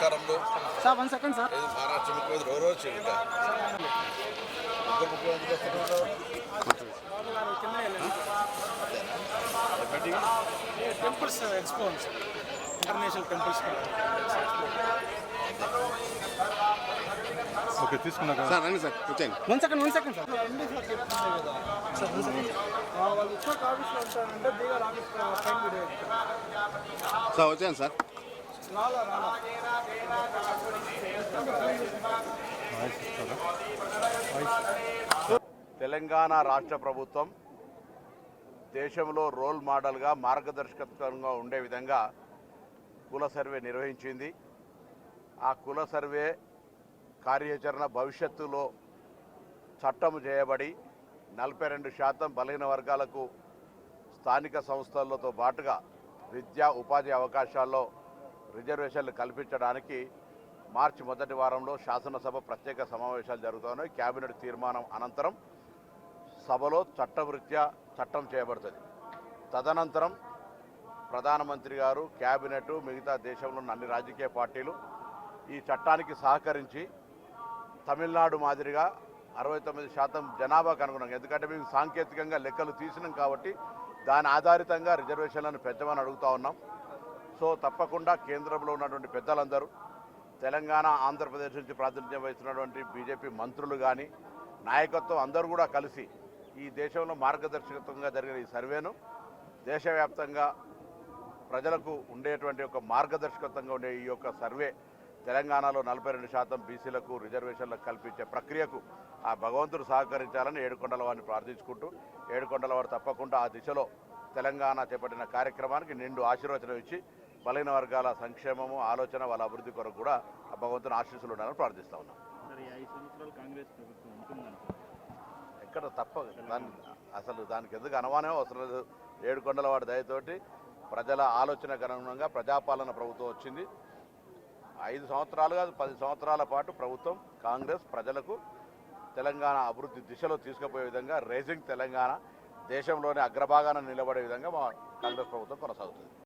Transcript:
నమస్కారములు sir 1 second sir. ఇది మహారాష్ట్ర ముఖ్యమంత్రి ఎవరో ఇంకా ఉప ముఖ్యమంత్రి temples expo international temples okay తీసుకున్నాక సార్ రండి సార్ వచ్చేయండి. 1 సెకండ్ సార్. వాళ్ళు ఇచ్చాక ఆఫీస్లో ఉంటారంటే బీఆర్ ఆఫీస్ పైన వీడియో సార్ వచ్చాను సార్. తెలంగాణ రాష్ట్ర ప్రభుత్వం దేశంలో రోల్ మోడల్గా మార్గదర్శకత్వంగా ఉండే విధంగా కుల సర్వే నిర్వహించింది. ఆ కుల సర్వే కార్యాచరణ భవిష్యత్తులో చట్టం చేయబడి 42% బలహీన వర్గాలకు స్థానిక సంస్థలతో పాటుగా విద్యా ఉపాధి అవకాశాల్లో రిజర్వేషన్లు కల్పించడానికి మార్చి మొదటి వారంలో శాసనసభ ప్రత్యేక సమావేశాలు జరుగుతున్నాయి. కేబినెట్ తీర్మానం అనంతరం సభలో చట్టరీత్యా చట్టం చేయబడుతుంది. తదనంతరం ప్రధానమంత్రి గారు, కేబినెట్, మిగతా దేశంలో ఉన్న అన్ని రాజకీయ పార్టీలు ఈ చట్టానికి సహకరించి తమిళనాడు మాదిరిగా 69% జనాభాకు అనుగుణంగా, ఎందుకంటే మేము సాంకేతికంగా లెక్కలు తీసినాం కాబట్టి దాని ఆధారితంగా రిజర్వేషన్లను పెంచమని అడుగుతూ ఉన్నాం. సో తప్పకుండా కేంద్రంలో ఉన్నటువంటి పెద్దలందరూ, తెలంగాణ, ఆంధ్రప్రదేశ్ నుంచి ప్రాతినిధ్యం వహిస్తున్నటువంటి బీజేపీ మంత్రులు కానీ, నాయకత్వం అందరూ కూడా కలిసి ఈ దేశంలో మార్గదర్శకత్వంగా జరిగిన ఈ సర్వేను దేశవ్యాప్తంగా ప్రజలకు ఉండేటువంటి ఒక మార్గదర్శకత్వంగా ఉండే ఈ యొక్క సర్వే తెలంగాణలో 42% బీసీలకు రిజర్వేషన్లకు కల్పించే ప్రక్రియకు ఆ భగవంతుడు సహకరించాలని ఏడుకొండల వారిని ప్రార్థించుకుంటూ, ఏడుకొండల వారు తప్పకుండా ఆ దిశలో తెలంగాణ చేపట్టిన కార్యక్రమానికి నిండు ఆశీర్వచనం ఇచ్చి బలహీన వర్గాల సంక్షేమము, ఆలోచన, వాళ్ళ అభివృద్ధి కొరకు కూడా ఆ భగవంతుని ఆశీస్సులు ఉండాలని ప్రార్థిస్తూ ఉన్నాం. ఎక్కడ అసలు దానికి ఎందుకు అనుమానం అవసరం లేదు. ఏడుకొండల వాడి దయతోటి ప్రజల ఆలోచనకు అనుగుణంగా ప్రజాపాలన ప్రభుత్వం వచ్చింది. 5 సంవత్సరాలు కాదు, 10 సంవత్సరాల పాటు ప్రభుత్వం కాంగ్రెస్ ప్రజలకు తెలంగాణ అభివృద్ధి దిశలో తీసుకుపోయే విధంగా రైజింగ్ తెలంగాణ దేశంలోనే అగ్రభాగాన నిలబడే విధంగా మా కాంగ్రెస్ ప్రభుత్వం కొనసాగుతుంది.